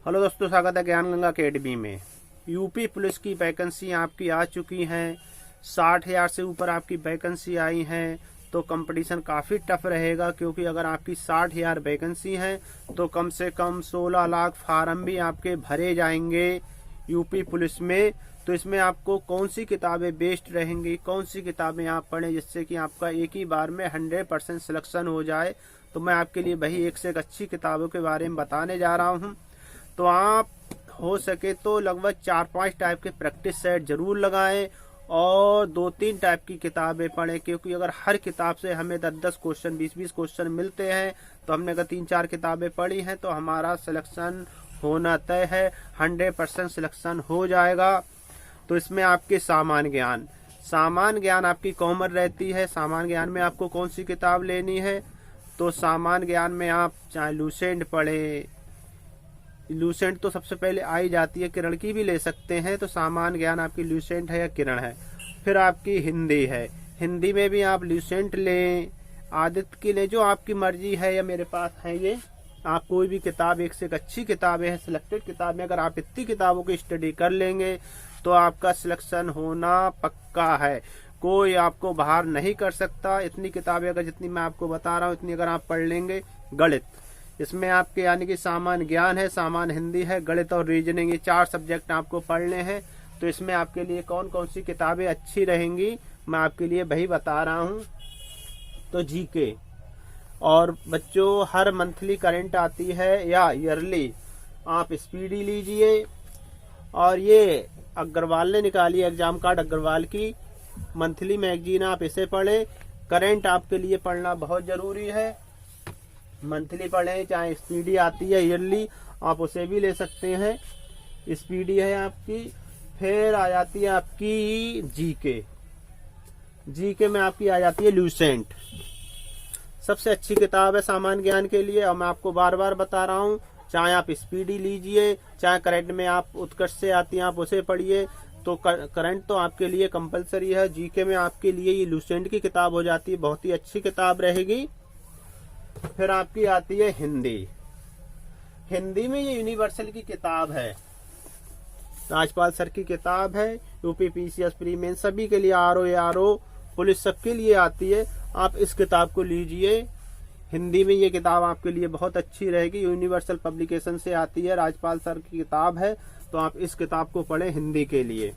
Hello दोस्तों, स्वागत है ज्ञान गंगा अकेडमी में। यूपी पुलिस की वैकेंसी आपकी आ चुकी हैं। 60,000 से ऊपर आपकी वैकेंसी आई हैं। तो कंपटीशन काफ़ी टफ रहेगा, क्योंकि अगर आपकी 60,000 वैकेंसी हैं तो कम से कम 16 लाख फार्म भी आपके भरे जाएंगे यूपी पुलिस में। तो इसमें आपको कौन सी किताबें बेस्ट रहेंगी, कौन सी किताबें आप पढ़ें जिससे कि आपका एक ही बार में 100% सिलेक्शन हो जाए। तो मैं आपके लिए वही एक से एक अच्छी किताबों के बारे में बताने जा रहा हूँ। तो आप हो सके तो लगभग 4-5 टाइप के प्रैक्टिस सेट जरूर लगाएं और 2-3 टाइप की किताबें पढ़ें, क्योंकि अगर हर किताब से हमें 10-10 क्वेश्चन 20-20 क्वेश्चन मिलते हैं तो हमने अगर 3-4 किताबें पढ़ी हैं तो हमारा सिलेक्शन होना तय है, 100% सिलेक्शन हो जाएगा। तो इसमें आपके सामान्य ज्ञान आपकी कॉमन रहती है। सामान्य ज्ञान में आपको कौन सी किताब लेनी है? तो सामान्य ज्ञान में आप चाहे लूसेंट पढ़े, लूसेंट तो सबसे पहले आई जाती है, किरण की भी ले सकते हैं। तो सामान्य ज्ञान आपकी लूसेंट है या किरण है। फिर आपकी हिंदी है, हिंदी में भी आप लूसेंट लें, आदित्य की लें, जो आपकी मर्जी है। या मेरे पास है ये, आप कोई भी किताब एक से एक अच्छी किताबें हैं, सिलेक्टेड किताब में अगर आप इतनी किताबों की स्टडी कर लेंगे तो आपका सिलेक्शन होना पक्का है। कोई आपको बाहर नहीं कर सकता। इतनी किताबें अगर जितनी मैं आपको बता रहा हूँ इतनी अगर आप पढ़ लेंगे। गणित, इसमें आपके यानी कि सामान्य ज्ञान है, सामान्य हिंदी है, गणित और रीजनिंग, ये 4 सब्जेक्ट आपको पढ़ने हैं। तो इसमें आपके लिए कौन कौन सी किताबें अच्छी रहेंगी मैं आपके लिए वही बता रहा हूँ। तो जीके और बच्चों हर मंथली करंट आती है या ईयरली, आप स्पीडी लीजिए। और ये अग्रवाल ने निकाली एग्जाम कार्ड, अग्रवाल की मंथली मैगजीन, आप इसे पढ़ें। करंट आपके लिए पढ़ना बहुत जरूरी है। मंथली पढ़ें, चाहे स्पीडी आती है ईयरली आप उसे भी ले सकते हैं। स्पीडी है आपकी। फिर आ जाती है आपकी जीके में आपकी आ जाती है लूसेंट। सबसे अच्छी किताब है सामान्य ज्ञान के लिए। और मैं आपको बार बार बता रहा हूँ, चाहे आप स्पीडी लीजिए, चाहे करंट में आप उत्कर्ष से आती हैं आप उसे पढ़िए। तो करंट तो आपके लिए कंपलसरी है। जीके में आपके लिए ये लूसेंट की किताब हो जाती है, बहुत ही अच्छी किताब रहेगी। फिर आपकी आती है हिंदी। हिंदी में ये यूनिवर्सल की किताब है, राजपाल सर की किताब है। यूपी पीसीएस प्री मेन सभी के लिए, आरओ पुलिस सबके लिए आती है। आप इस किताब को लीजिए। हिंदी में ये किताब आपके लिए बहुत अच्छी रहेगी। यूनिवर्सल पब्लिकेशन से आती है, राजपाल सर की किताब है। तो आप इस किताब को पढ़ें हिंदी के लिए।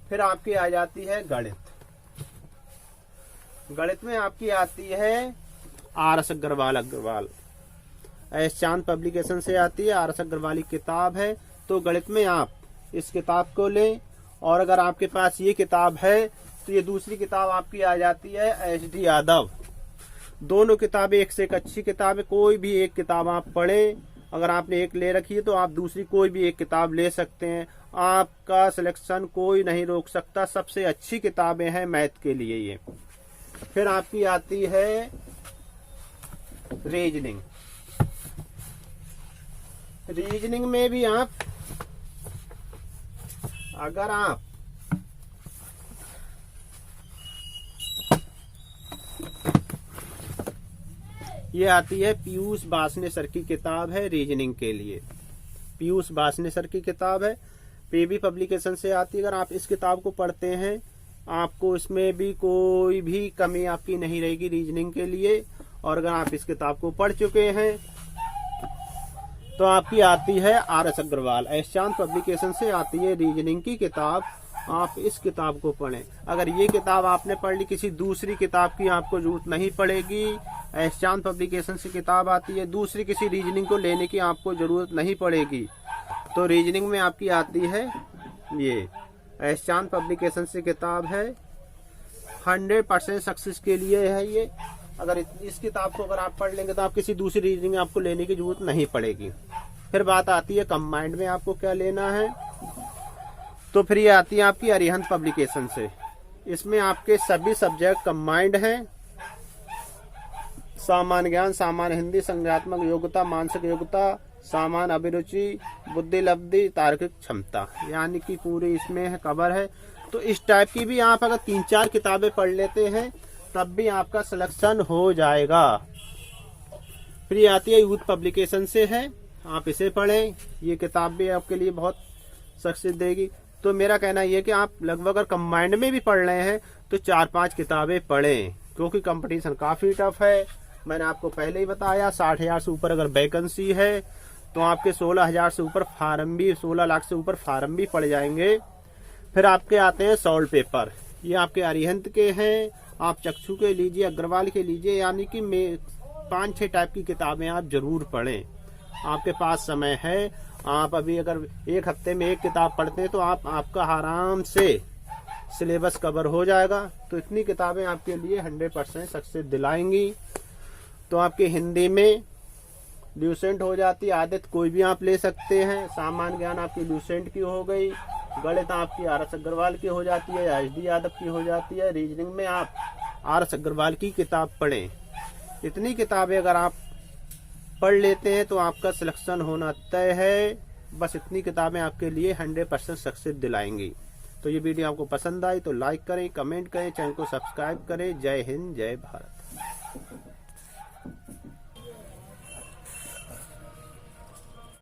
फिर आपकी आ जाती है गणित। गणित में आपकी आती है आर.एस. अग्रवाल एस चांद पब्लिकेशन से आती है। आर.एस. अग्रवाल की किताब है। तो गणित में आप इस किताब को लें। और अगर आपके पास ये किताब है तो ये दूसरी किताब आपकी आ जाती है एच.डी. यादव। दोनों किताबें एक से एक अच्छी किताब है। कोई भी एक किताब आप पढ़ें। अगर आपने एक ले रखी है तो आप दूसरी कोई भी एक किताब ले सकते हैं। आपका सिलेक्शन कोई नहीं रोक सकता। सबसे अच्छी किताबें हैं मैथ के लिए ये। फिर आपकी आती है रीजनिंग। रीजनिंग में भी आप अगर आप ये आती है पीयूष बासने सर की किताब है रीजनिंग के लिए। पीयूष बासने सर की किताब है, पेबी पब्लिकेशन से आती है। अगर आप इस किताब को पढ़ते हैं आपको इसमें भी कोई भी कमी आपकी नहीं रहेगी रीजनिंग के लिए। और अगर आप इस किताब को पढ़ चुके हैं तो आपकी आती है आर.एस. अग्रवाल एस चांद पब्लिकेशन से आती है रीजनिंग की किताब। आप इस किताब को पढ़ें। अगर ये किताब आपने पढ़ ली, किसी दूसरी किताब की आपको जरूरत नहीं पड़ेगी। एस चांद पब्लिकेशन से किताब आती है, दूसरी किसी रीजनिंग को लेने की आपको जरूरत नहीं पड़ेगी। तो रीजनिंग में आपकी आती है ये एस चांद पब्लिकेशन से किताब है। 100% सक्सेस के लिए है ये। अगर इस किताब को अगर आप पढ़ लेंगे तो आप किसी दूसरी रीजनिंग आपको लेने की जरूरत नहीं पड़ेगी। फिर बात आती है कंबाइंड में आपको क्या लेना है। तो फिर ये आती है आपकी अरिहंत पब्लिकेशन से। इसमें आपके सभी सब्जेक्ट कंबाइंड हैं। सामान्य ज्ञान, सामान्य हिंदी, संज्ञात्मक योग्यता, मानसिक योग्यता, सामान्य अभिरुचि, बुद्धि लब्धि, तार्किक क्षमता, यानी कि पूरी इसमें है कवर है। तो इस टाइप की भी आप अगर 3-4 किताबें पढ़ लेते हैं तब भी आपका सिलेक्शन हो जाएगा। फिर आती है यूथ पब्लिकेशन से है। आप इसे पढ़ें, ये किताब भी आपके लिए बहुत सक्सेस देगी। तो मेरा कहना ये है कि आप लगभग अगर कंबाइंड में भी पढ़ रहे हैं तो 4-5 किताबें पढ़ें, क्योंकि कंपटीशन काफ़ी टफ है। मैंने आपको पहले ही बताया 60,000 से ऊपर अगर वैकेंसी है तो आपके 16,000 से ऊपर फार्म भी, 16 लाख से ऊपर फार्म भी पड़ जाएंगे। फिर आपके आते हैं सॉल्व पेपर, ये आपके अरिहंत के हैं, आप चक्षु के लीजिए, अग्रवाल के लीजिए, यानी कि 5-6 टाइप की किताबें आप जरूर पढ़ें। आपके पास समय है, आप अभी अगर एक हफ्ते में एक किताब पढ़ते हैं तो आपका आराम से सिलेबस कवर हो जाएगा। तो इतनी किताबें आपके लिए 100% सक्सेस दिलाएंगी। तो आपकी हिंदी में ल्यूसेंट हो जाती है, आदत कोई भी आप ले सकते हैं। सामान्य ज्ञान आपकी ल्यूसेंट की हो गई, गणित आपकी आर एस अग्रवाल की हो जाती है, HD यादव की हो जाती है। रीजनिंग में आप RS अग्रवाल की किताब पढ़ें। इतनी किताबें अगर आप पढ़ लेते हैं तो आपका सिलेक्शन होना तय है। बस इतनी किताबें आपके लिए 100% सक्सेस दिलाएंगी। तो ये वीडियो आपको पसंद आई तो लाइक करें, कमेंट करें, चैनल को सब्सक्राइब करें। जय हिंद, जय भारत।